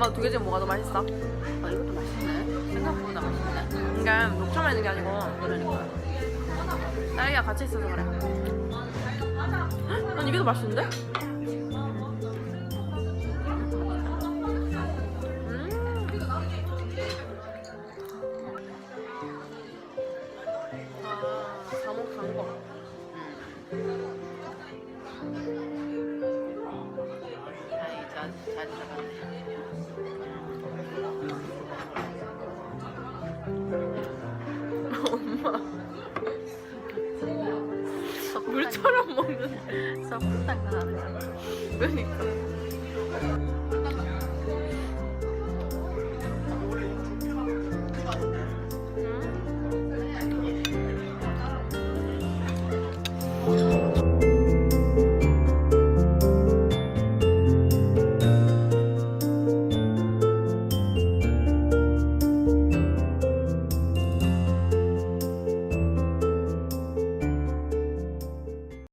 엄마 두 개 중에 뭐가 더 맛있어? 이것도 맛있네. 생각보다 맛있네. 그러니까 녹차만 있는 게 아니고 그러니까. 딸기가 같이 있어서 그래. 난 이게 더 맛있는데? 감옥 간 거. 잘 들어갔네. 엄마 물처럼 먹는데 썩 당근하네. 그러니까